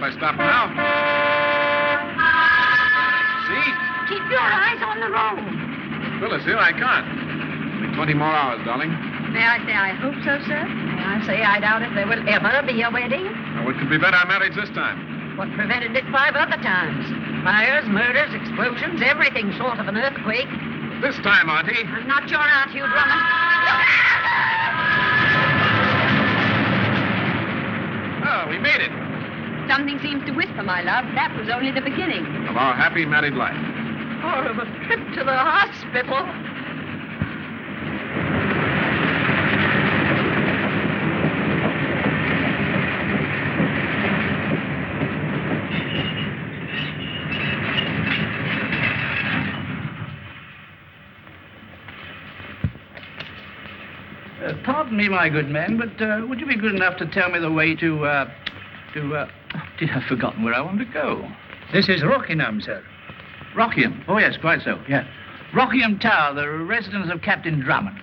I stop now. See? Keep your eyes on the road. Phyllis, here I can't. Only 20 more hours, darling. May I say I hope so, sir? May I say I doubt if there will ever be a wedding? Now, what could prevent our marriage this time? What prevented it 5 other times? Fires, murders, explosions, everything short of an earthquake. This time, Auntie. I'm not your aunt, Hugh Drummond. Look out! Oh, we made it. Something seems to whisper, my love. That was only the beginning. Of our happy married life. Or of a trip to the hospital. Pardon me, my good man, but would you be good enough to tell me the way to I've forgotten where I want to go. This is Rockingham, sir. Rockingham? Oh, yes, quite so, yeah. Rockingham Tower, the residence of Captain Drummond.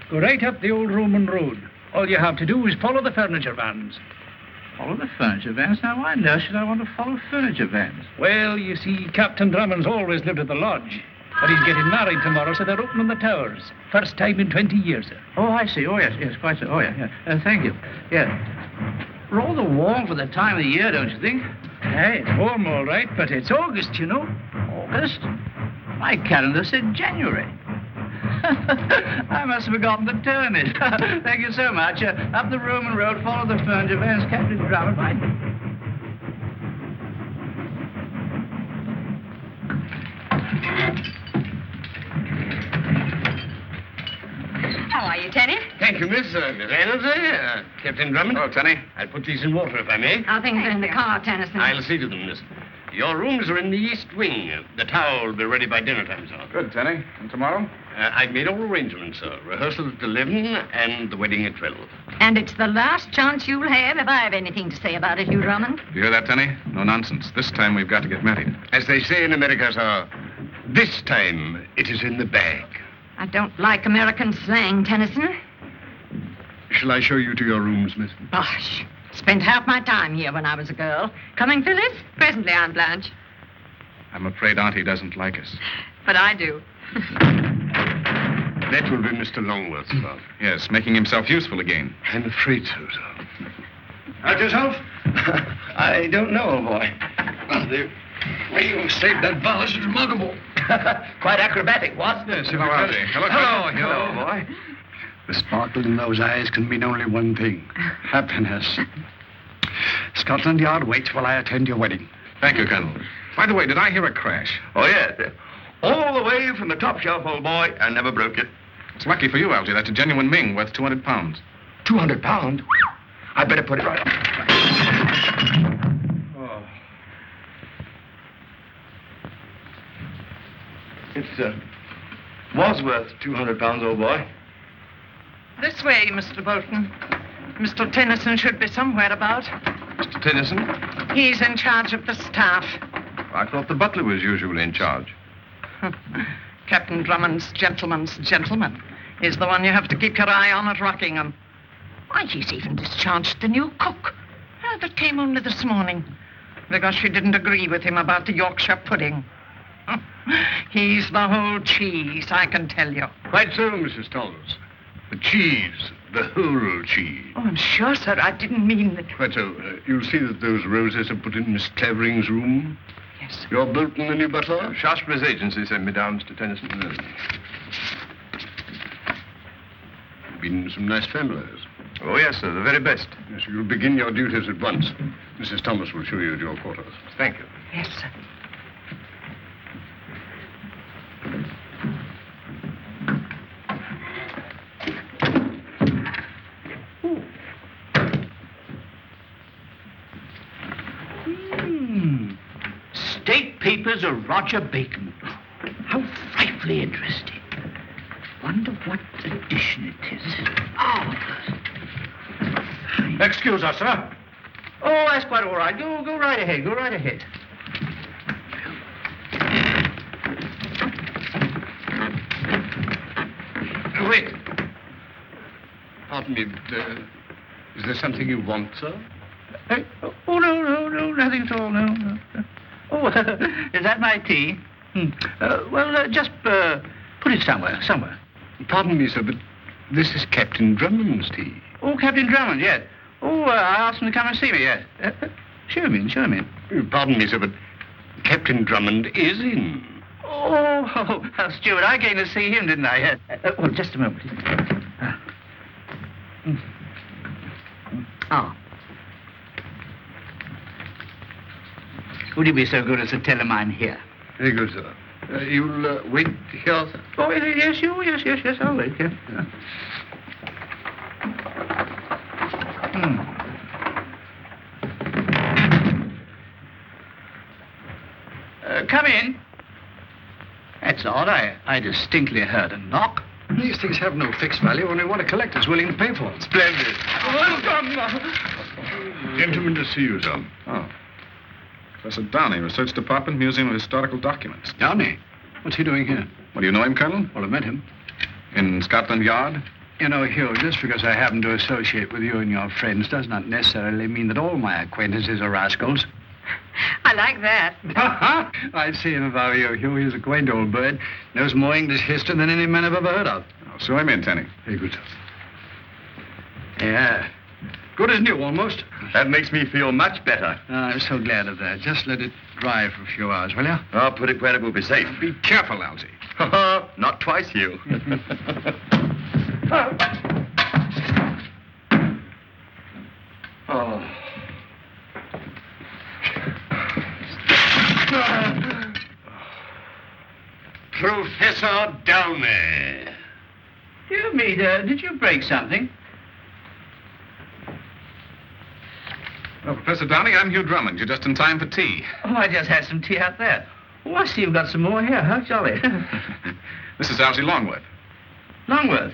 Go right up the old Roman road. All you have to do is follow the furniture vans. Follow the furniture vans? Now, why on earth should I want to follow furniture vans? Well, you see, Captain Drummond's always lived at the lodge. But he's getting married tomorrow, so they're opening the towers. First time in 20 years, sir. Oh, I see. Oh, yes, quite so. Oh, yeah. Thank you. Yeah. Rather warm for the time of the year, don't you think? Hey, it's warm, all right, but it's August, you know. August? My calendar said January. I must have forgotten to turn it. Thank you so much. Up the Roman road, follow the furniture vans, Captain Drummond. Right. How are you, Tenny? Thank you, Miss Reynolds. Captain Drummond. Oh, Tenny. I'll put these in water, if I may. How things are in the car, Tennyson? I'll see to them, miss. Your rooms are in the east wing. The tower will be ready by dinner time, sir. Good, Tenny. And tomorrow? I've made all arrangements, sir. Rehearsal at 11 and the wedding at 12. And it's the last chance you'll have if I have anything to say about it, Hugh Drummond. You hear that, Tenny? No nonsense. This time we've got to get married. As they say in America, sir, this time it is in the bag. I don't like American slang, Tennyson. Shall I show you to your rooms, miss? Bosh. Spent half my time here when I was a girl. Coming, Phyllis? Presently, Aunt Blanche. I'm afraid Auntie doesn't like us. But I do. That will be Mr. Longworth, sir. Yes, making himself useful again. I'm afraid so, sir. Hurt yourself? I don't know, old boy. Well, the way you saved that balance is remarkable. Quite acrobatic, what? Yes, hello, Auntie. Hello, boy. The sparkle in those eyes can mean only one thing. Happiness. Scotland Yard waits while I attend your wedding. Thank you, Colonel. By the way, did I hear a crash? Oh, yes. All the way from the top shelf, old boy. I never broke it. It's lucky for you, Algy. That's a genuine Ming worth 200 pounds. 200 pounds? I better put it right up. Oh. It's, was worth 200 pounds, old boy. This way, Mr. Bolton. Mr. Tennyson should be somewhere about. Mr. Tennyson? He's in charge of the staff. I thought the butler was usually in charge. Captain Drummond's gentleman's gentleman is the one you have to keep your eye on at Rockingham. Why, he's even discharged the new cook. That came only this morning. Because she didn't agree with him about the Yorkshire pudding. He's the whole cheese, I can tell you. Quite so, Mrs. Thomas. The cheese, the whole cheese. Oh, I'm sure, sir, I didn't mean that. Quite so. You'll see that those roses are put in Miss Clavering's room. Yes, sir. You're Bolton, the new butler? Shaftesbury's agency sent me down, Mr. Tennyson. Been some nice families. Oh, yes, sir. The very best. Yes, you'll begin your duties at once. Mrs. Thomas will show you to your quarters. Thank you. Yes, sir. State papers of Roger Bacon. How frightfully interesting. Wonder what edition it is. Oh. Excuse us, sir. Oh, that's quite all right. Go right ahead. Go right ahead. Wait. Pardon me, but, is there something you want, sir? Oh, no, nothing at all, no. Oh, is that my tea? Just put it somewhere. Pardon me, sir, but this is Captain Drummond's tea. Oh, Captain Drummond, yes. Oh, I asked him to come and see me, yes. Show him in. Pardon me, sir, but Captain Drummond is in. Oh, Stuart, I came to see him, didn't I? Yes. Just a moment. Oh. Would you be so good as to tell him I'm here? Very good, sir. You'll wait here, sir? Oh, yes, I'll wait, yes. Come in. That's odd. I distinctly heard a knock. These things have no fixed value, only what a collector's willing to pay for them. Splendid. Gentleman to see you, sir. Oh. Professor Downey, Research Department, Museum of Historical Documents. Downey? What's he doing here? Well, do you know him, Colonel? Well, I met him. In Scotland Yard? You know, Hugh, just because I happen to associate with you and your friends does not necessarily mean that all my acquaintances are rascals. I like that. I've seen him about you, Hugh. He's a quaint old bird. Knows more English history than any man I've ever heard of. Oh, show him in, Tenny. Very good. Yeah. Good as new, almost. That makes me feel much better. I'm so glad of that. Just let it dry for a few hours, will you? I'll put it where it will be safe. Be careful, Algy. Not twice, Hugh. Oh. Professor Downey. Dear me, did you break something? Well, Professor Downey, I'm Hugh Drummond. You're just in time for tea. Oh, I just had some tea out there. Oh, I see you've got some more here. How jolly. This is Algy Longworth. Longworth.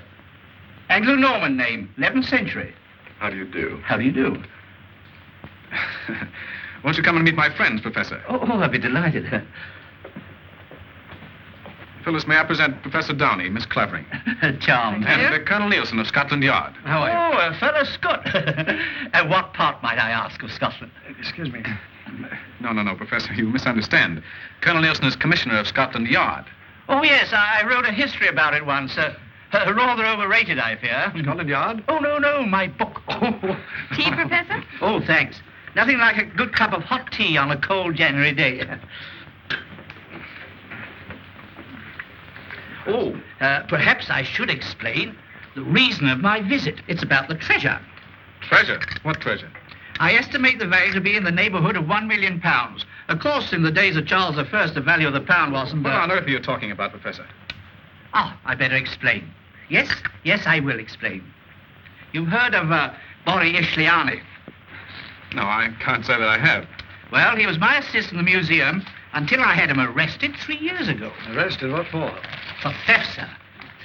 Anglo-Norman name, 11th century. How do you do? How do you do? Won't you come and meet my friends, Professor? Oh, I'd be delighted. Phyllis, may I present Professor Downey, Miss Clavering. Charmed. And Colonel Nielsen of Scotland Yard. How are you? Oh, fellow Scot. And what part, might I ask, of Scotland? Excuse me. No, Professor, you misunderstand. Colonel Nielsen is Commissioner of Scotland Yard. Oh, yes, I wrote a history about it once. Rather overrated, I fear. Scotland Yard? Oh, no, my book. Tea, Professor? Oh, thanks. Nothing like a good cup of hot tea on a cold January day. Perhaps I should explain the reason of my visit. It's about the treasure. Treasure? What treasure? I estimate the value to be in the neighborhood of £1 million. Of course, in the days of Charles I, the value of the pound wasn't... What on earth are you talking about, Professor? I better explain. Yes, I will explain. You've heard of Bori Ishliani? No, I can't say that I have. Well, he was my assistant in the museum until I had him arrested 3 years ago. Arrested? What for? For theft, sir.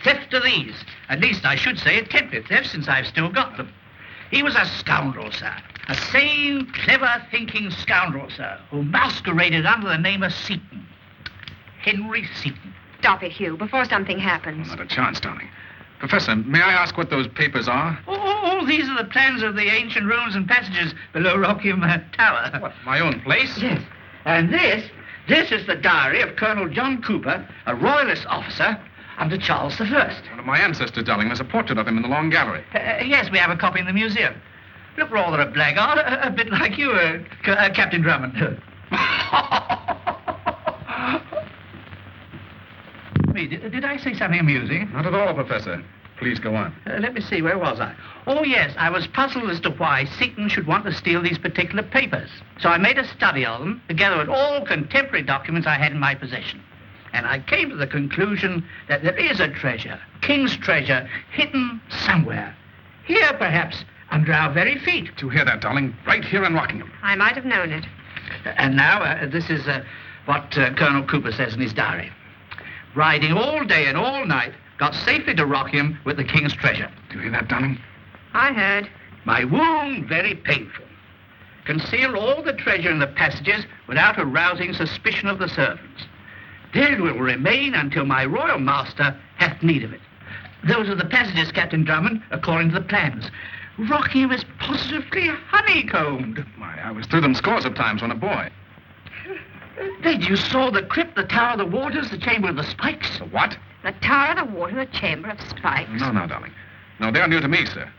Theft of these. At least I should say attempted theft, since I've still got them. He was a scoundrel, sir. A sane, clever, thinking scoundrel, sir, who masqueraded under the name of Seaton. Henry Seaton. Stop it, Hugh, before something happens. Not a chance, darling. Professor, may I ask what those papers are? Oh, these are the plans of the ancient rooms and passages below Rockingham Tower. What, my own place? Yes. And this is the diary of Colonel John Cooper, a royalist officer under Charles I. One of my ancestors, darling. There's a portrait of him in the long gallery. Yes, we have a copy in the museum. Look rather a blackguard, a bit like you, Captain Drummond. Did I say something amusing? Not at all, Professor. Please go on. Let me see, where was I? Oh, yes, I was puzzled as to why Seaton should want to steal these particular papers. So I made a study of them, together with all contemporary documents I had in my possession. And I came to the conclusion that there is a treasure, king's treasure, hidden somewhere. Here, perhaps, under our very feet. Do you hear that, darling? Right here in Rockingham. I might have known it. And now, this is what Colonel Cooper says in his diary. Riding all day and all night, got safely to Rockingham with the king's treasure. Do you hear that, darling? I heard. My wound very painful. Concealed all the treasure in the passages without arousing suspicion of the servants. There it will remain until my royal master hath need of it. Those are the passages, Captain Drummond, according to the plans. Rockingham is positively honeycombed. Why, I was through them scores of times when a boy. Then you saw the crypt, the Tower of the Waters, the Chamber of the Spikes? The what? The Tower, the Water, the Chamber of Spikes. No, darling. No, they're new to me, sir.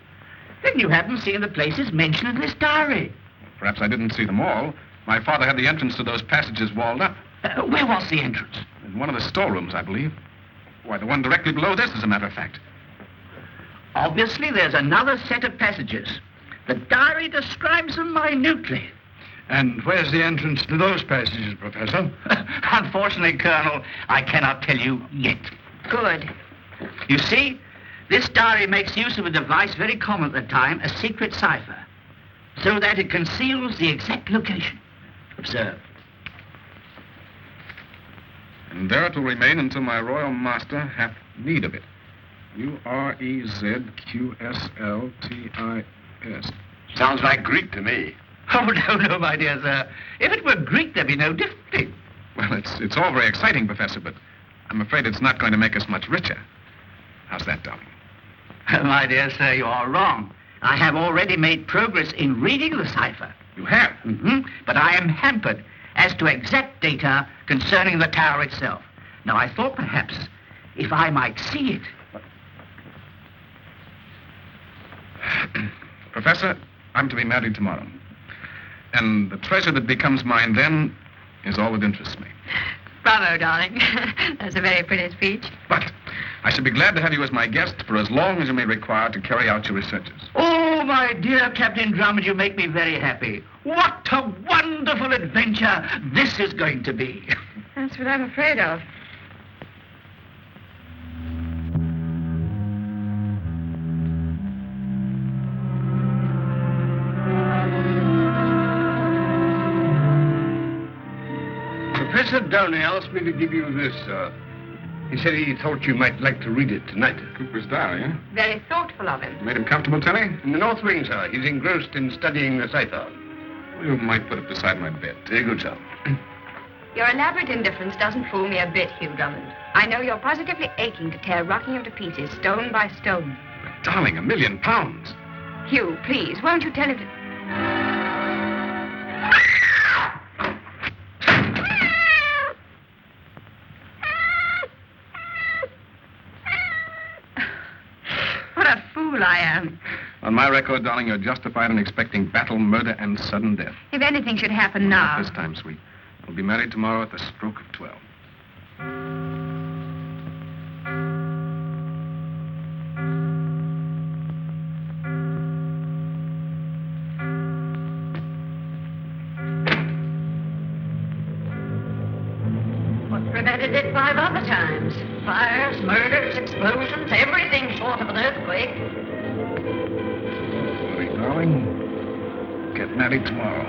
Then you haven't seen the places mentioned in this diary. Perhaps I didn't see them all. My father had the entrance to those passages walled up. Where was the entrance? In one of the storerooms, I believe. Why, the one directly below this, as a matter of fact. Obviously, there's another set of passages. The diary describes them minutely. And where's the entrance to those passages, Professor? Unfortunately, Colonel, I cannot tell you yet. Good. You see, this diary makes use of a device very common at the time, a secret cipher, so that it conceals the exact location. Observe. And there it will remain until my royal master hath need of it. Urezqsltis. Sounds like Greek to me. Oh, no, my dear sir. If it were Greek, there'd be no difficulty. Well, it's all very exciting, Professor, but I'm afraid it's not going to make us much richer. How's that, darling? My dear sir, you are wrong. I have already made progress in reading the cipher. You have? Mm-hmm. But I am hampered as to exact data concerning the tower itself. Now, I thought perhaps if I might see it. Professor, I'm to be married tomorrow. And the treasure that becomes mine then is all that interests me. Bravo, darling. That's a very pretty speech. But I should be glad to have you as my guest for as long as you may require to carry out your researches. Oh, my dear Captain Drummond, you make me very happy. What a wonderful adventure this is going to be. That's what I'm afraid of. Professor Downey asked me to give you this, sir. He said he thought you might like to read it tonight. Cooper's diary, huh? Very thoughtful of him. Made him comfortable, Telly? In the north wing, sir. He's engrossed in studying the cipher. You might put it beside my bed. Very good, sir. Your elaborate indifference doesn't fool me a bit, Hugh Drummond. I know you're positively aching to tear Rockingham to pieces, stone by stone. But, darling, £1 million. Hugh, please, won't you tell him to... What a fool I am. On my record, darling, you're justified in expecting battle, murder, and sudden death. If anything should happen now... Not this time, sweet. We'll be married tomorrow at the stroke of 12. What prevented it 5 other times? Fires, murders, explosions, everything short of an earthquake. Sweet darling, get married tomorrow.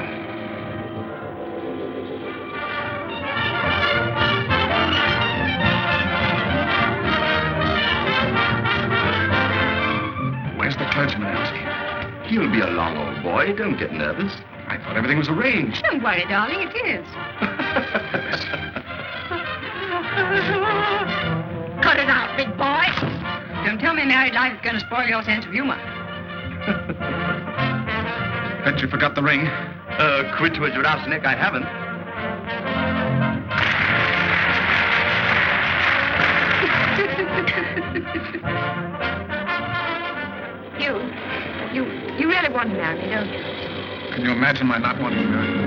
Where's the clergyman, Elsie? He'll be along, old boy. Don't get nervous. I thought everything was arranged. Don't worry, darling, it is. Cut it out, big boy. Don't tell me married life is going to spoil your sense of humor. Bet you forgot the ring. Quit with your ass, Nick. I haven't. You really want to marry me, don't you? Can you imagine my not wanting to marry you?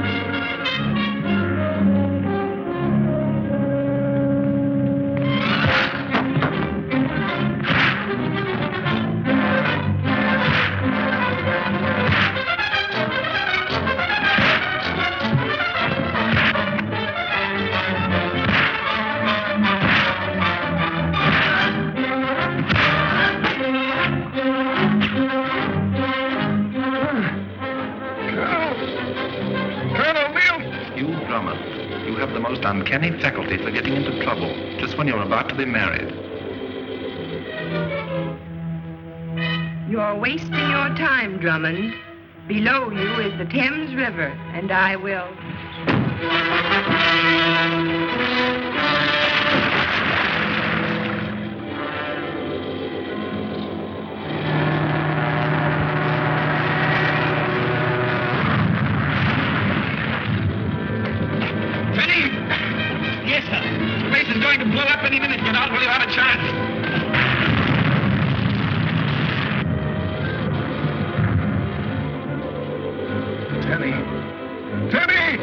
Uncanny faculty for getting into trouble just when you're about to be married. You're wasting your time, Drummond. Below you is the Thames River, and I will... is going to blow up any minute. Get out while you have a chance. Tenny. Tenny!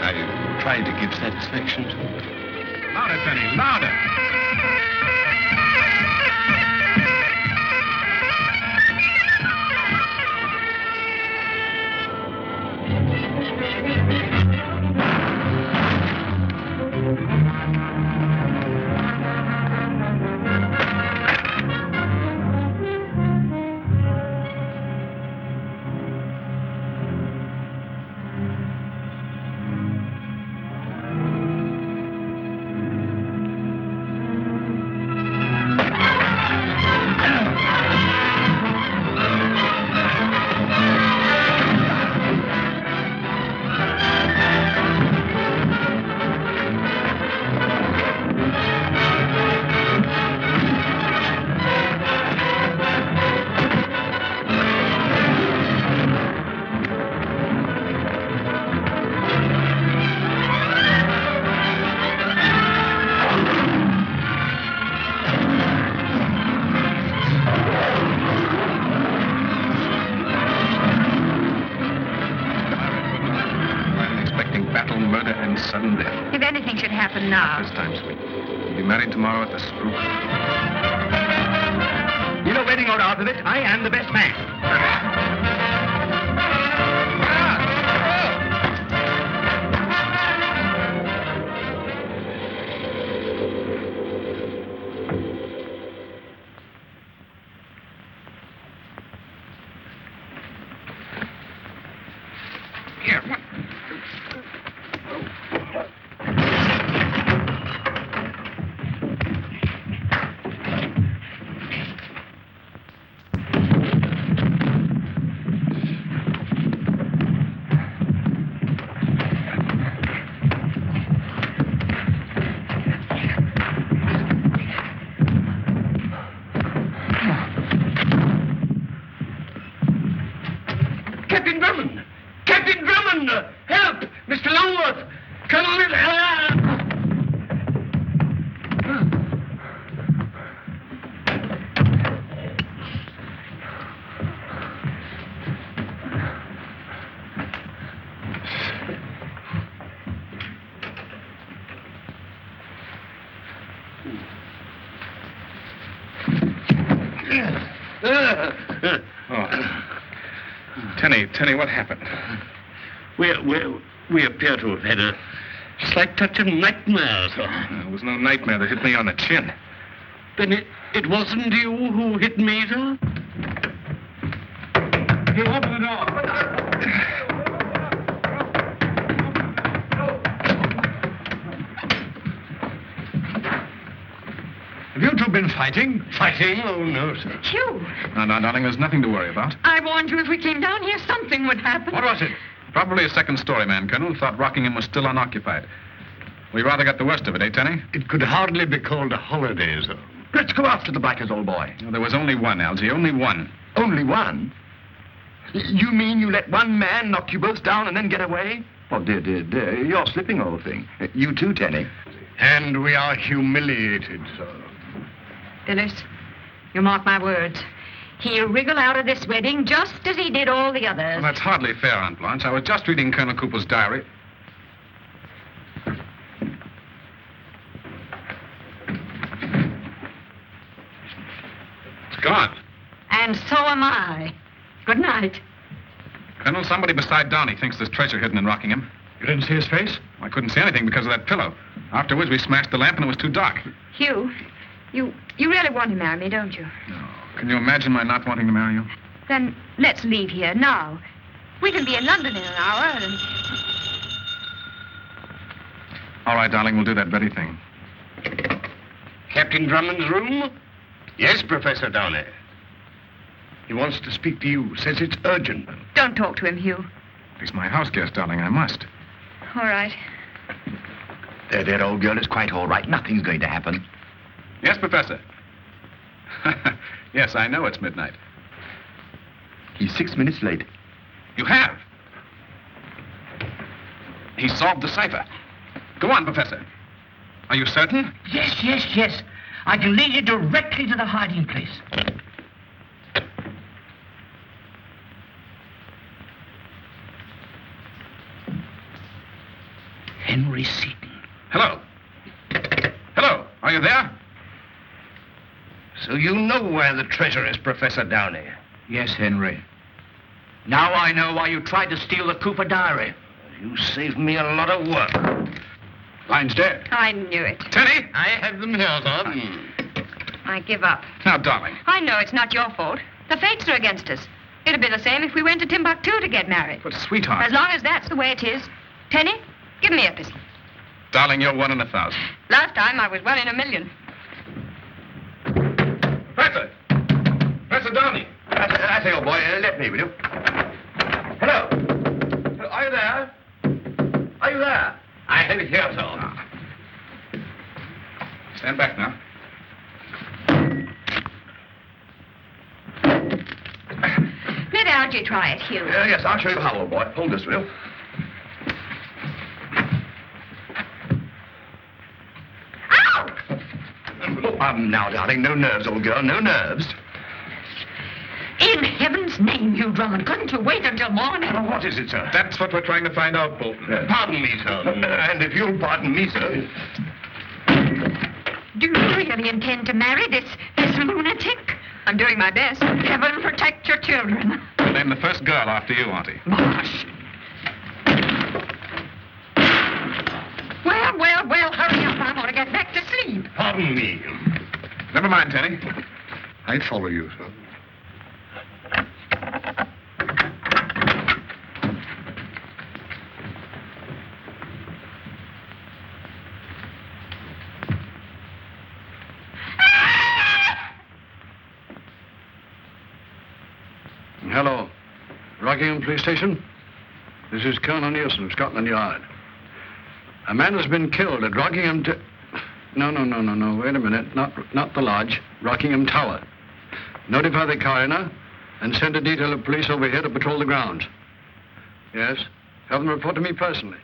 I tried to give satisfaction to him. Louder, Tenny, louder. Murder and sudden death. If anything should happen now. This time, sweet. We'll be married tomorrow at the Spook. You know, wedding or out of it, I am the best man. Here, what? Captain Drummond! Captain Drummond! Help! Mr. Longworth! Colonel... Tenny, what happened? We appear to have had a slight touch of nightmare, sir. It was no nightmare that hit me on the chin. Then it wasn't you who hit me, sir? You open the door. Have you two been fighting? Fighting? Oh, no, sir. Hugh, No, darling, there's nothing to worry about. I warned you if we came down here, something would happen. What was it? Probably a second-story man, Colonel. Thought Rockingham was still unoccupied. We rather got the worst of it, eh, Tenny? It could hardly be called a holiday, sir. Let's go after the Blackers, old boy. No, there was only one, Algy, only one. Only one? You mean you let one man knock you both down and then get away? Oh, dear, you're slipping, old thing. You too, Tenny. And we are humiliated, sir. Phyllis, you mark my words. He'll wriggle out of this wedding just as he did all the others. Well, that's hardly fair, Aunt Blanche. I was just reading Colonel Cooper's diary. It's gone. And so am I. Good night. Colonel, somebody beside Downey thinks there's treasure hidden in Rockingham. You didn't see his face? I couldn't see anything because of that pillow. Afterwards, we smashed the lamp and it was too dark. Hugh, you really want to marry me, don't you? No. Can you imagine my not wanting to marry you? Then let's leave here now. We can be in London in an hour and... All right, darling, we'll do that very thing. Captain Drummond's room? Yes, Professor Downey. He wants to speak to you. Says it's urgent. Don't talk to him, Hugh. He's my house guest, darling. I must. All right. There, old girl, is quite all right. Nothing's going to happen. Yes, Professor. Yes, I know it's midnight. He's 6 minutes late. You have? He solved the cipher. Go on, Professor. Are you certain? Yes. I can lead you directly to the hiding place. Henry Seton. Hello. Hello. Are you there? So you know where the treasure is, Professor Downey? Yes, Henry. Now I know why you tried to steal the Cooper diary. You saved me a lot of work. Line's dead. I knew it. Tenny? I have them here, sir. I give up. Now, darling. I know it's not your fault. The fates are against us. It'd be the same if we went to Timbuktu to get married. But, sweetheart. As long as that's the way it is. Tenny, give me a pistol. Darling, you're 1 in 1,000. Last time I was 1 in a million. Professor! Professor Downey! I say, old boy, let me, will you? Hello. Are you there? Are you there? I have it here, sir. Stand back now. Let Algie try it, Hugh. Yes, I'll show you how, old boy. Hold this, will you? Now, darling, no nerves, old girl, no nerves. In heaven's name, Hugh Drummond, couldn't you wait until morning? What is it, sir? That's what we're trying to find out, Bolton. Pardon me, sir. And if you'll pardon me, sir. Do you really intend to marry this lunatic? I'm doing my best. Heaven protect your children. We'll name the first girl after you, Auntie. Bosh. Well, hurry up. I want to get back to sleep. Pardon me. Never mind, Tenny. I follow you, sir. Hello. Rockingham Police Station? This is Colonel Nielsen of Scotland Yard. A man has been killed at Rockingham... No. Wait a minute. Not the lodge. Rockingham Tower. Notify the coroner and send a detail of police over here to patrol the grounds. Yes. Have them report to me personally.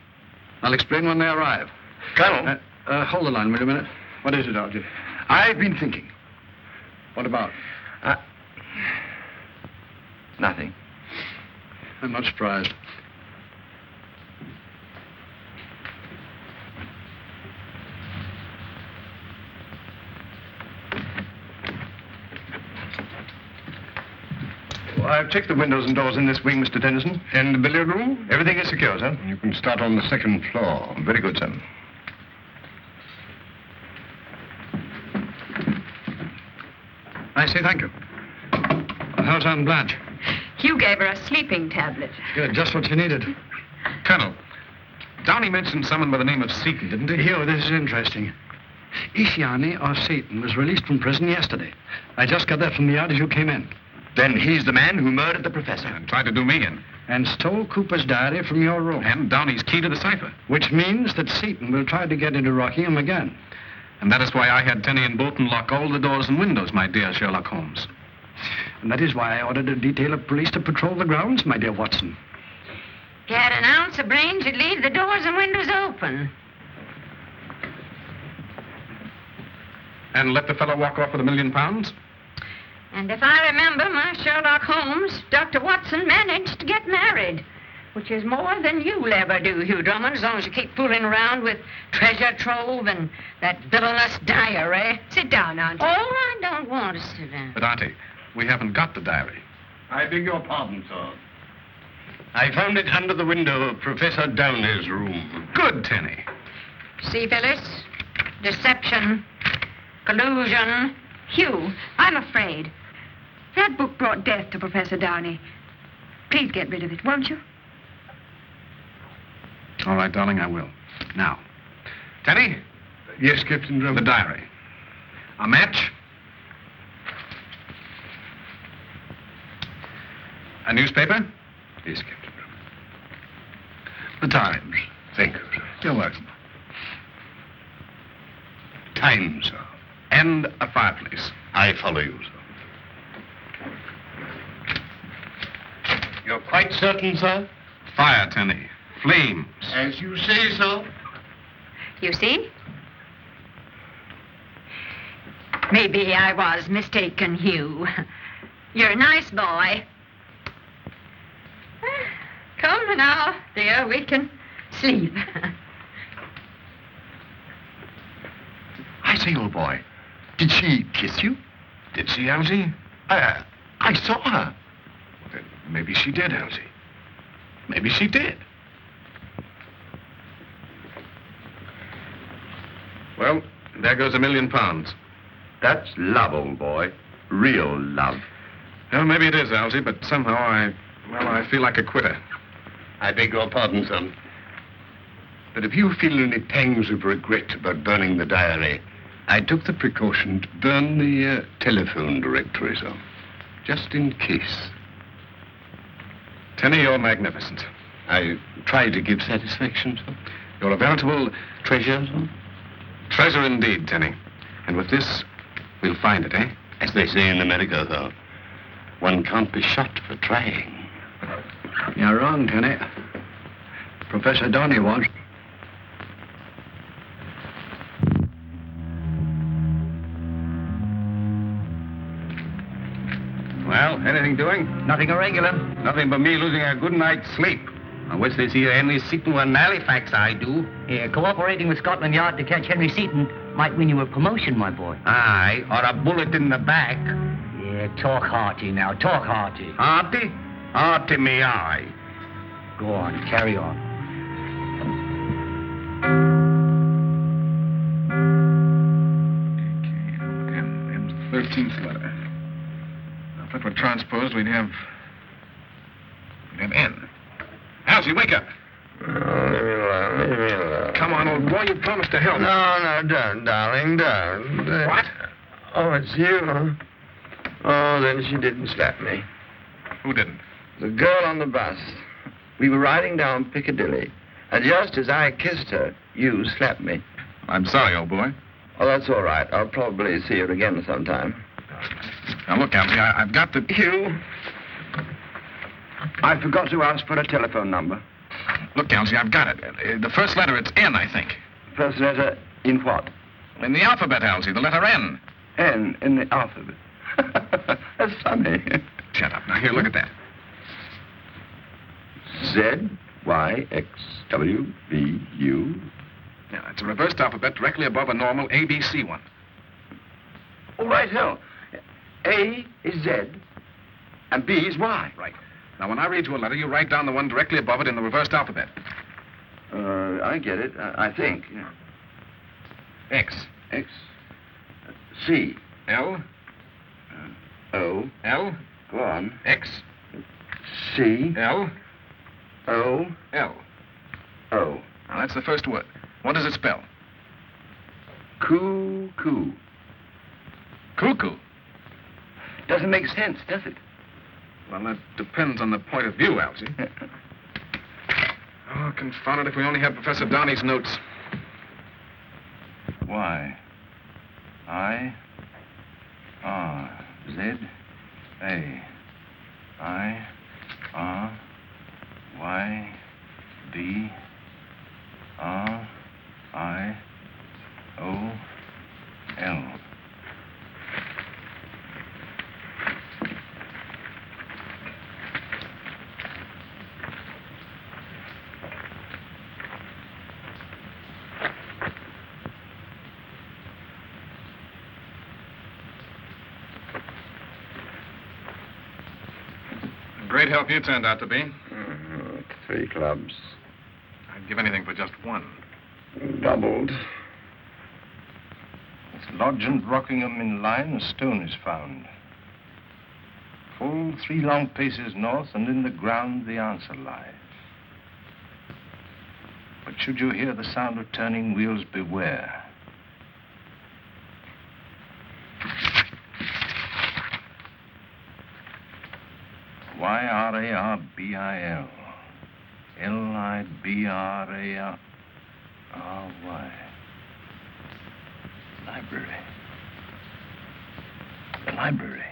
I'll explain when they arrive. Colonel. Hold the line, wait a minute. What is it, Archie? I've been thinking. What about? Nothing. I'm not surprised. Well, I've checked the windows and doors in this wing, Mr. Tennyson. And the billiard room? Everything is secure, sir. You can start on the 2nd floor. Very good, sir. I say thank you. How's Aunt Blanche? Hugh gave her a sleeping tablet. Good, just what she needed. Colonel, Downey mentioned someone by the name of Seton, didn't he? Hugh, this is interesting. Ishiani or Satan was released from prison yesterday. I just got that from the yard as you came in. Then he's the man who murdered the professor. And tried to do me in. And stole Cooper's diary from your room. And Downey's key to the cipher. Which means that Satan will try to get into Rockingham again. And that is why I had Tenny and Bolton lock all the doors and windows, my dear Sherlock Holmes. And that is why I ordered a detail of police to patrol the grounds, my dear Watson. If you had an ounce of brains, you'd leave the doors and windows open. And let the fellow walk off with £1 million? And if I remember my Sherlock Holmes, Dr. Watson managed to get married, which is more than you'll ever do, Hugh Drummond, as long as you keep fooling around with treasure trove and that villainous diary. Sit down, Auntie. Oh, I don't want to sit down. But, Auntie, we haven't got the diary. I beg your pardon, sir. I found it under the window of Professor Downey's room. Good, Tenny. See, Phyllis? Deception, collusion. Hugh, I'm afraid. That book brought death to Professor Downey. Please get rid of it, won't you? All right, darling, I will. Now, Tenny? Yes, Captain Drummond. The diary. A match? A newspaper? Yes, Captain Drummond. The Times. Thank you, sir. You're welcome. Times, sir. And a fireplace. I follow you, sir. You're quite certain, sir? Fire, Tenny. Flames. As you say, sir. You see? Maybe I was mistaken, Hugh. You're a nice boy. Come now, dear, we can sleep. I say, old boy, did she kiss you? Did she, Elsie? I saw her. Then maybe she did, Elsie. Maybe she did. Well, there goes £1,000,000. That's love, old boy. Real love. Well, maybe it is, Elsie, but somehow I feel like a quitter. I beg your pardon, son. But if you feel any pangs of regret about burning the diary, I took the precaution to burn the telephone directory, son. Just in case. Tenny, you're magnificent. I try to give satisfaction, son. You're a veritable Treasure, son? treasure indeed, Tenny. And with this, we'll find it, eh? As they say in America, though, one can't be shot for trying. You're wrong, Tenny. Professor Donny was. Well, anything doing? Nothing irregular. Nothing but me losing a good night's sleep. I wish this here Henry Seaton were in Halifax, I do. Yeah, cooperating with Scotland Yard to catch Henry Seaton might win you a promotion, my boy. Aye, or a bullet in the back. Yeah, talk hearty now, talk hearty. Hearty? Hearty me eye. Go on, carry on. Okay, M's the 13th letter. Now, if that were transposed, we'd have N. Elsie, wake up. Leave me alone, leave me alone. Come on, old boy, you promised to help. No, don't, darling, don't. What? Oh, it's you, huh? Oh, then she didn't slap me. Who didn't? The girl on the bus. We were riding down Piccadilly, and just as I kissed her, you slapped me. I'm sorry, old boy. Oh, that's all right. I'll probably see her again sometime. Now, look, Elsie, I've got the... You? I forgot to ask for a telephone number. Look, Elsie, I've got it. The first letter, it's N, I think. First letter in what? In the alphabet, Elsie, the letter N. N in the alphabet. That's funny. Shut up. Now, here, look at that. Z, Y, X, W, V, U. Yeah, it's a reversed alphabet directly above a normal ABC one. Oh, right, so. A is Z, and B is Y. Right. Now, when I read you a letter, you write down the one directly above it in the reversed alphabet. I get it. I think. Yeah. X. X. C. L. O. L. Go on. X. C. L. O. L. O. Now, that's the first word. What does it spell? Cuckoo. Cuckoo. Doesn't make sense, does it? Well, that depends on the point of view, Elsie. Oh, confound it, if we only had Professor Downey's notes. Y. I. R. Z. A. I. R. Y. D. R. I. O. L. Great help you turned out to be. 3 clubs. I'd give anything for just one. Doubled. It's Lodge and Rockingham in line, a stone is found. Full 3 long paces north, and in the ground the answer lies. But should you hear the sound of turning wheels, beware. Y-R-A-R-B-I-L. L-I-B-R-A-R-Y. Library. The library.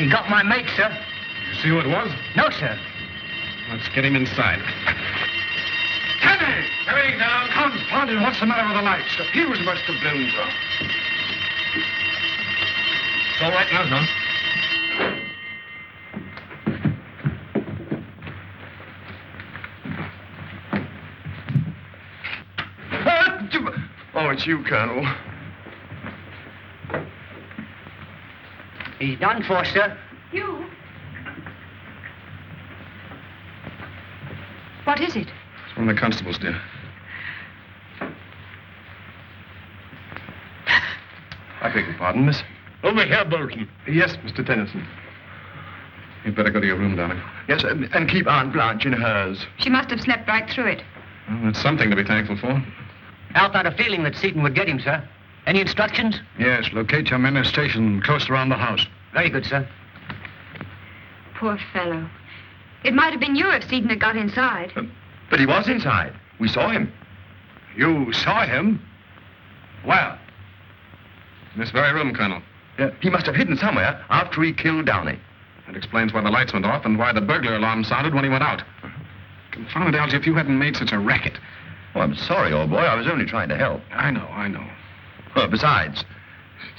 He got my mate, sir. You see who it was? No, sir. Let's get him inside. Tenny! Hurry down. Confound it, what's the matter with the lights? He was must have blown, sir. It's all right now, son. Oh, it's you, Colonel. He's done for, sir. You? What is it? It's one of the constables, dear. I beg your pardon, miss. Over here, Bolton. Yes, Mr. Tennyson. You'd better go to your room, darling. Yes, and keep Aunt Blanche in hers. She must have slept right through it. Well, that's something to be thankful for. Alf had a feeling that Seaton would get him, sir. Any instructions? Yes, locate your men at station close around the house. Very good, sir. Poor fellow. It might have been you if Seaton had got inside. But he was inside. We saw him. You saw him? Well, In this very room, Colonel. He must have hidden somewhere after he killed Downey. That explains why the lights went off and why the burglar alarm sounded when he went out. Confound it, Algy, if you hadn't made such a racket. Oh, I'm sorry, old boy. I was only trying to help. I know. Besides,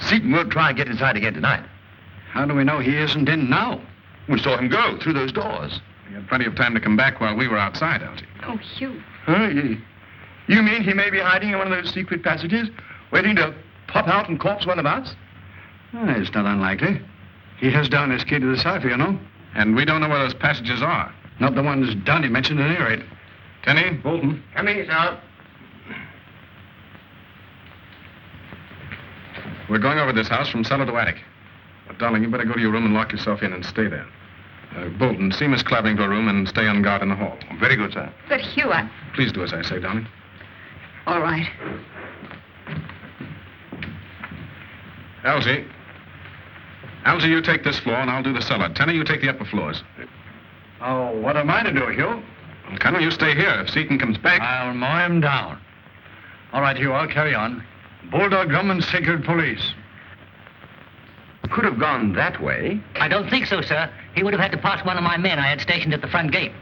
Seaton won't try and get inside again tonight. how do we know he isn't in now? We saw him go through those doors. He had plenty of time to come back while we were outside, Algy. Oh, Hugh. Huh? You mean he may be hiding in one of those secret passages, waiting to pop out and corpse one of us? It's not unlikely. He has down his key to the cipher, you know. And we don't know where those passages are. Not the ones Downey mentioned at any rate. Tenny, Bolton. Coming, sir. We're going over this house from cellar to attic. But, darling, you better go to your room and lock yourself in and stay there. Bolton, see Miss Clavering to her room and stay on guard in the hall. Very good, sir. But, Hugh, Please do as I say, darling. All right. Algy, you take this floor and I'll do the cellar. Tenny, you take the upper floors. Oh, what am I to do, Hugh? Well, Colonel, you stay here. If Seaton comes back... I'll mow him down. All right, Hugh, I'll carry on. Bulldog Drummond, secret police. Could have gone that way. I don't think so, sir. He would have had to pass one of my men I had stationed at the front gate.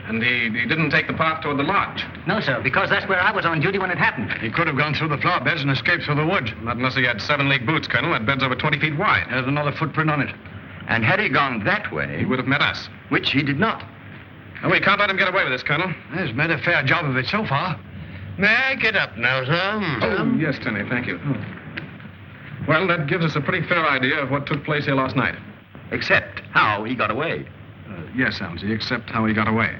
And he didn't take the path toward the lodge. No, sir, because that's where I was on duty when it happened. He could have gone through the flower beds and escaped through the woods. Not unless he had 7-league boots, Colonel. That bed's over 20 feet wide. There's another footprint on it. And had he gone that way, He would have met us. which he did not. And we can't let him get away with this, Colonel. He's made a fair job of it so far. May I get up now, sir? Oh, yes, Tenny, thank you. Well, that gives us a pretty fair idea of what took place here last night. Except how he got away. Yes, Algy, except how he got away.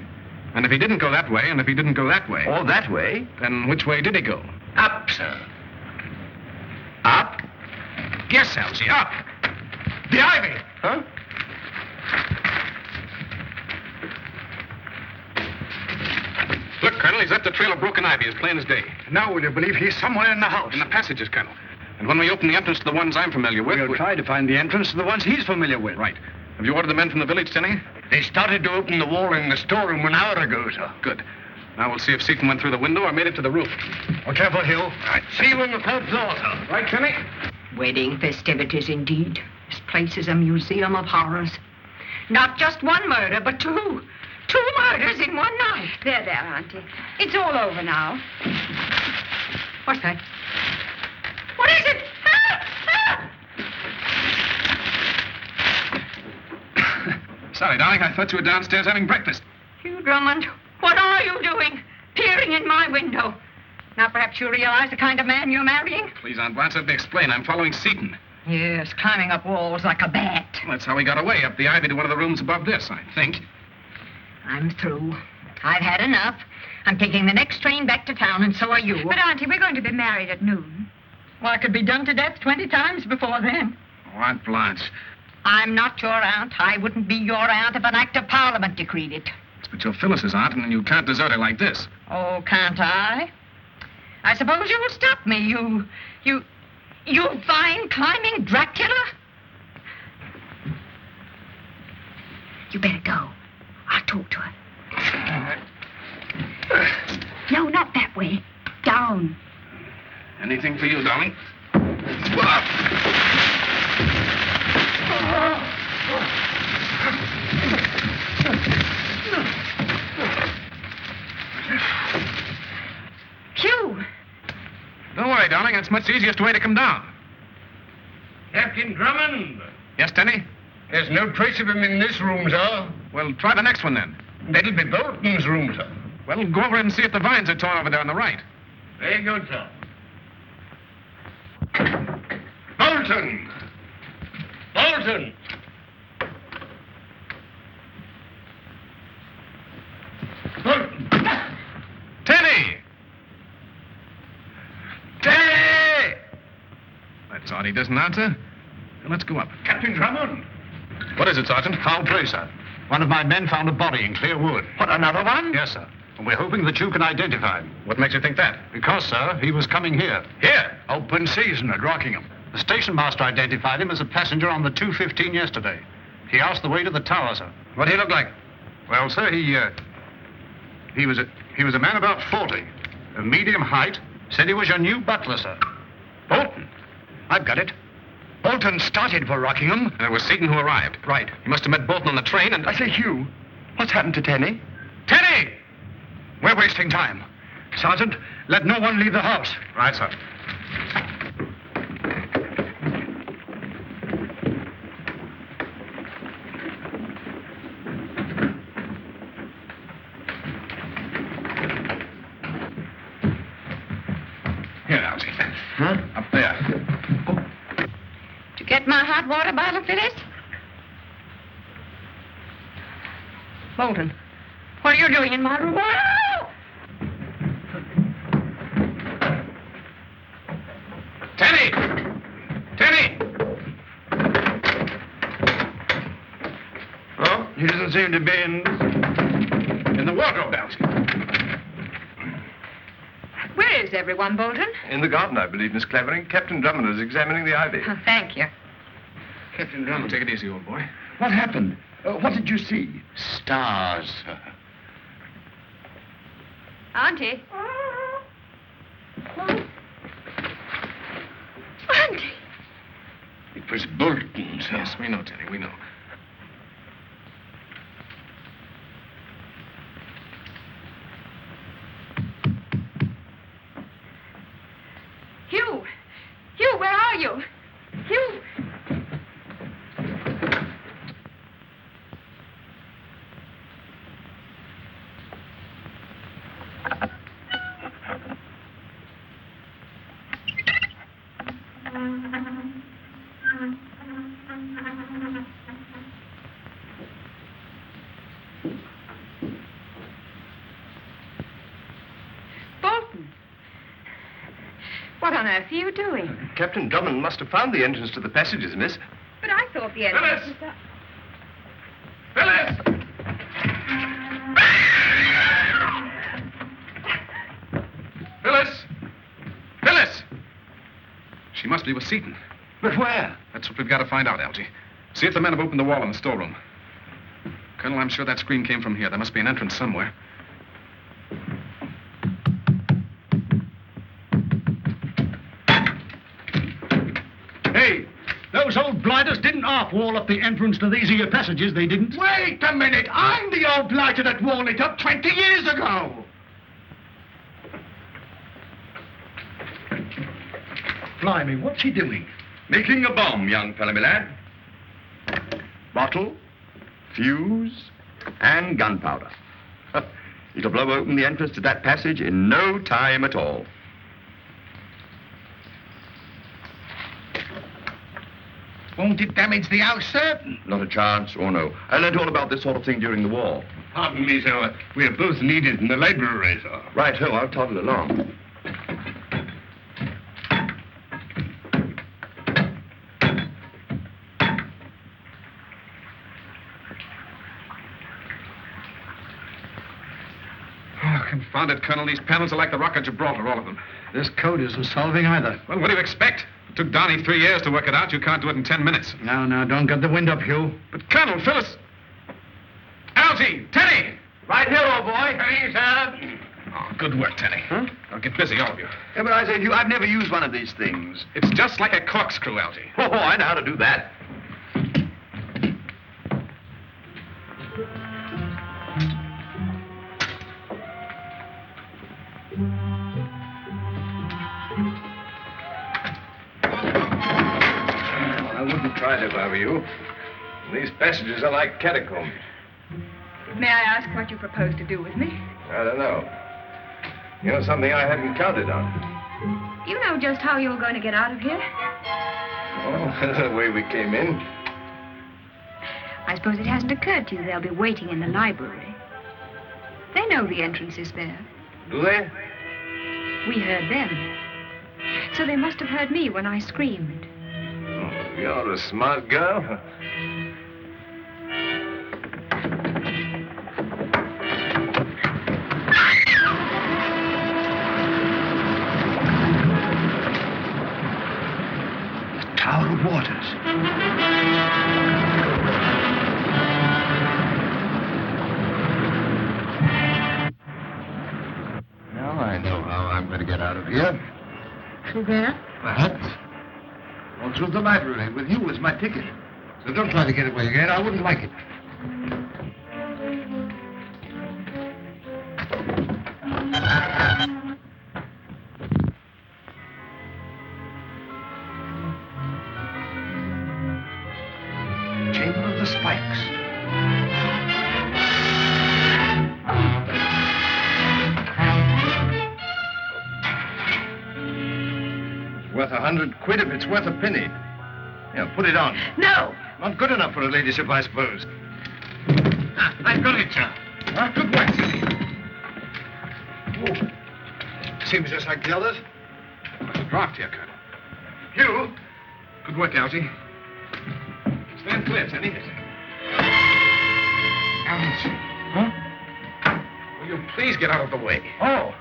And if he didn't go that way, and if he didn't go that way... Or that way. Then which way did he go? Up, sir. Up? Yes, Algy, up. The ivy! Huh? Look, Colonel, he's left a trail of broken ivy as plain as day. Now, will you believe he's somewhere in the house? In the passages, Colonel. And when we open the entrance to the ones I'm familiar with... We'll try to find the entrance to the ones he's familiar with. Right. Have you ordered the men from the village, Tenny? They started to open the wall in the storeroom an hour ago, sir. Good. Now we'll see if Seaton went through the window or made it to the roof. Oh, careful, Hugh. Right. See you on the third floor, sir. Right, Tenny? Wedding festivities, indeed. This place is a museum of horrors. Not just one murder, but two. 2 murders in one night. There, Auntie. It's all over now. What's that? What is it? Help! Help! Sorry, darling. I thought you were downstairs having breakfast. Hugh Drummond, what are you doing? Peering in my window. Now, perhaps you realize the kind of man you're marrying? Please, Aunt Blanche, let me explain. I'm following Seaton. Yes, climbing up walls like a bat. Well, that's how he got away, up the ivy to one of the rooms above this, I think. I'm through. I've had enough. I'm taking the next train back to town, and so are you. But, Auntie, we're going to be married at noon. Well, I could be done to death 20 times before then. Oh, Aunt Blanche. I'm not your aunt. I wouldn't be your aunt if an act of Parliament decreed it. But you're Phyllis's aunt, and you can't desert her like this. Oh, can't I? I suppose you'll stop me, you vine climbing Dracula? You better go. I'll talk to her. No, not that way. Down. Anything for you, darling? darling. It's much the easiest way to come down. Captain Drummond! Yes, Tenny? There's no trace of him in this room, sir. Well, try the next one then. That'll be Bolton's room, sir. Well, go over and see if the vines are torn over there on the right. Very good, sir. Bolton! Bolton! Bolton! Tenny! Tenny! That's odd he doesn't answer. Well, let's go up. Captain Drummond! What is it, Sergeant? Foul play, sir. One of my men found a body in clear wood. What, another one? Yes, sir. And we're hoping that you can identify him. What makes you think that? Because, sir, he was coming here. Here? Open season at Rockingham. The station master identified him as a passenger on the 2:15 yesterday. He asked the way to the tower, sir. What did he look like? Well, sir, he was a man about 40, of medium height. Said he was your new butler, sir. Bolton. I've got it. Bolton started for Rockingham. And it was Seaton who arrived. Right. He must have met Bolton on the train and... I say, Hugh, what's happened to Tenny? Tenny! We're wasting time. Sergeant, let no one leave the house. Right, sir. Here, Algy. Huh? Up there. Did you get my hot water bottle, Phyllis? Bolton, what are you doing in my room? Tenny! Tenny! Oh, he doesn't seem to be In the wardrobe, Algy. Where is everyone, Bolton? In the garden, I believe, Miss Clavering. Captain Drummond is examining the ivy. Oh, thank you. Captain Drummond, take it easy, old boy. What happened? What did you see? stars, sir. Auntie. Auntie. It was Bolton, sir. Yes, we know, Tenny, we know. Hugh! Hugh, where are you? Hugh! Bolton! What on earth are you doing? Captain Drummond must have found the entrance to the passages, miss. But I thought the entrance was up. Phyllis! Phyllis! Phyllis! She must be with Seaton. But where? That's what we've got to find out, Algy. See if the men have opened the wall in the storeroom. Colonel, I'm sure that scream came from here. There must be an entrance somewhere. Hey, those old blighters didn't half-wall up the entrance to these here passages, they didn't. Wait a minute! I'm the old blighter that walled it up 20 years ago! Blimey, what's he doing? Making a bomb, young fellow, my lad. Bottle, fuse, and gunpowder. It'll blow open the entrance to that passage in no time at all. Won't it damage the house, sir? Not a chance, or no. I learned all about this sort of thing during the war. Pardon me, sir. We're both needed in the library, sir. Right-ho, I'll toddle along. Oh, confound it, Colonel. These panels are like the Rock of Gibraltar, all of them. This code isn't solving either. Well, what do you expect? It took Donnie 3 years to work it out. You can't do it in 10 minutes. Now, don't get the wind up, Hugh. But, Colonel, Phyllis... Algy! Tenny! Right here, old boy. Hey, sir. Oh, good work, Tenny. Huh? Now get busy, all of you. Yeah, but I say, Hugh, I've never used one of these things. It's just like a corkscrew, Algy. Oh, I know how to do that. if I were you. These passages are like catacombs. May I ask what you propose to do with me? I don't know. You know, something I hadn't counted on. Do you know just how you're going to get out of here? Oh, the way we came in. I suppose it hasn't occurred to you they'll be waiting in the library. They know the entrance is there. Do they? We heard them. So they must have heard me when I screamed. Oh, you're a smart girl. Tower of Waters. Now I know how I'm going to get out of here. Through there? Perhaps. Or through the library with you as my ticket. So don't try to get away again. I wouldn't like it. Chamber of the Spikes. It's worth £100 if it's worth a penny. Yeah, put it on. No! Not good enough for a ladyship, I suppose. I've got it, sir. Huh? Good work. Oh. Seems just like the others. What's a draft here, Colonel? Hugh. Good work, Algy. Stand clear, Tenny. Algy. Huh? Will you please get out of the way? Oh.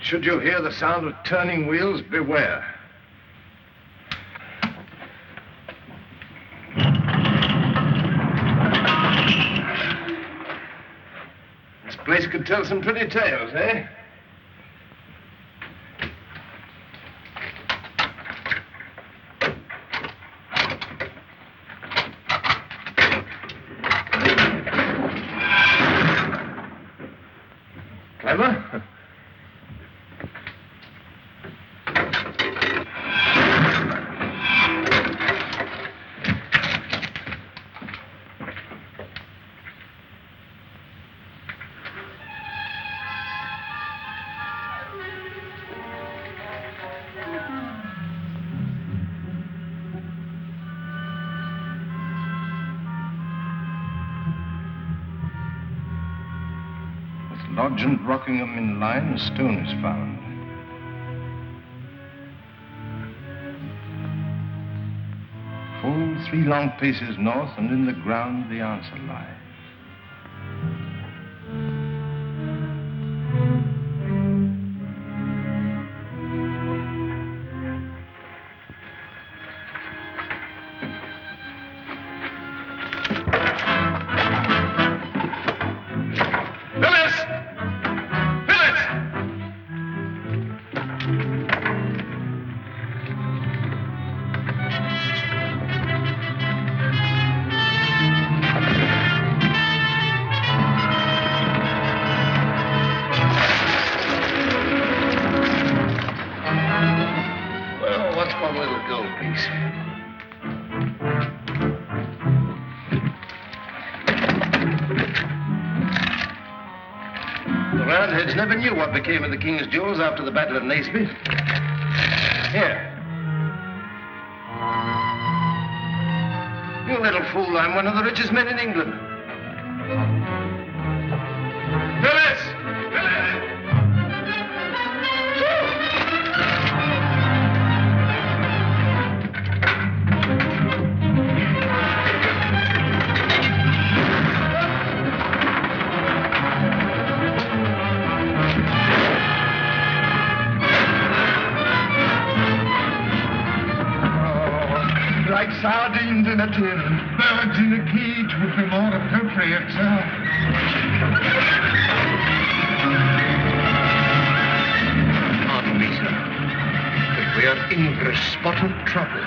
Should you hear the sound of turning wheels, beware. This place could tell some pretty tales, eh? Clever? Lodge and Rockingham in line, a stone is found. Full 3 long paces north, and in the ground the answer lies. Roundheads never knew what became of the king's jewels after the Battle of Naseby. Here. You little fool, I'm one of the richest men in England. Phyllis! Phyllis! like sardines in a tin. Birds in a cage would be more appropriate, sir. Pardon me, sir, but we are in for a spot of trouble.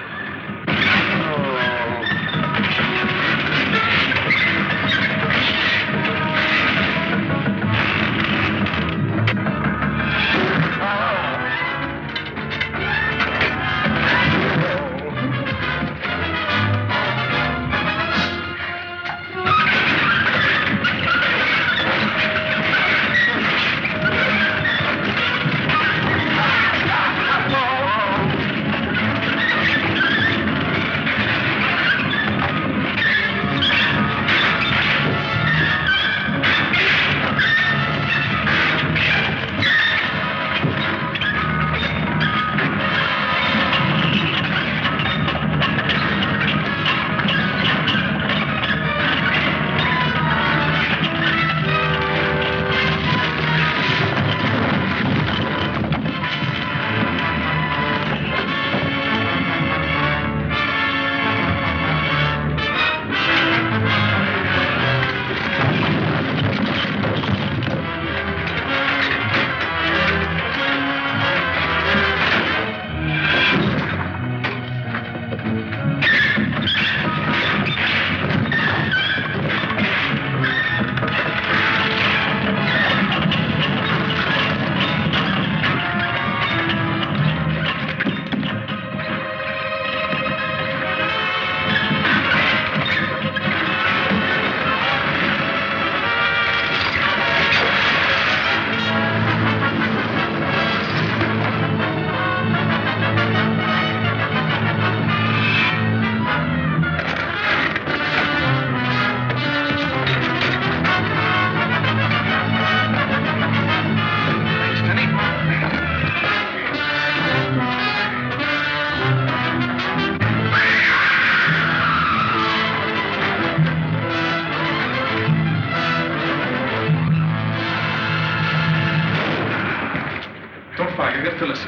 Phyllis.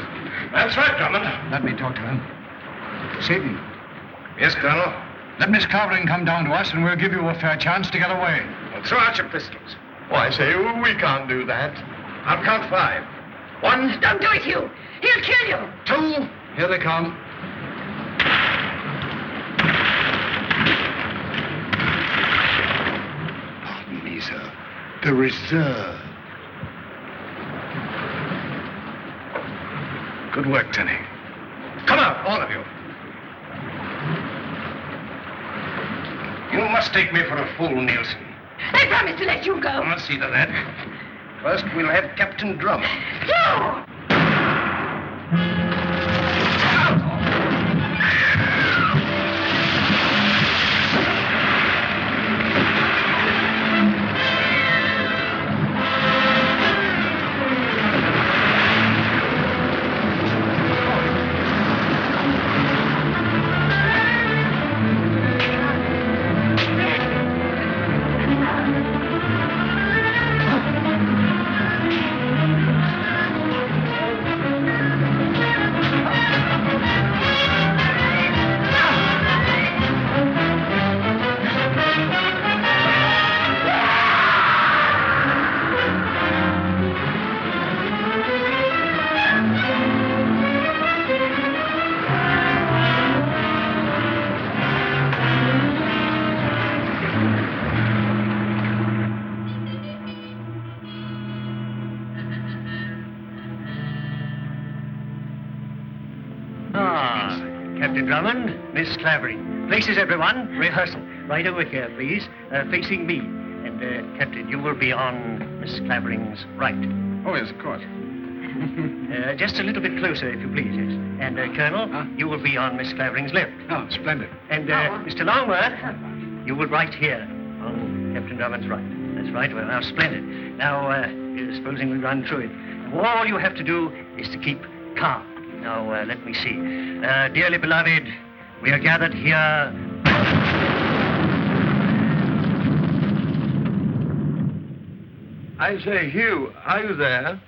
That's right, Drummond. Let me talk to him. Seaton, Yes, Colonel. let Miss Clavering come down to us and we'll give you a fair chance to get away. Well, throw out your pistols. Why, say, we can't do that. I'll count 5. 1, Don't do it, Hugh. He'll kill you. 2. Here they come. Pardon me, sir. The reserve. Good work, Tenny. Come out, all of you. You must take me for a fool, Nielsen. I promise to let you go. I'll see to that. First, we'll have Captain Drummond. Hugh! Captain Drummond, Miss Clavering. Places, everyone. Rehearsal. Right over here, please. Facing me. And, Captain, you will be on Miss Clavering's right. Oh, yes, of course. Just a little bit closer, if you please, yes. And, Colonel, you will be on Miss Clavering's left. Oh, splendid. And, Mr. Longworth, you will right here on Captain Drummond's right. That's right. Well, now, splendid. Now, supposing we run through it. All you have to do is to keep calm. Now, let me see. Dearly beloved, we are gathered here... I say, Hugh, are you there?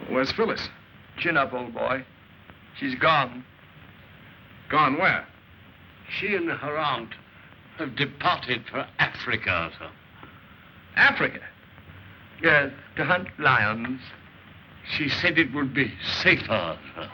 Where's Phyllis? Chin up, old boy. She's gone. Gone where? She and her aunt have departed for Africa, sir. Africa. Yes, to hunt lions. She said it would be safer, sir.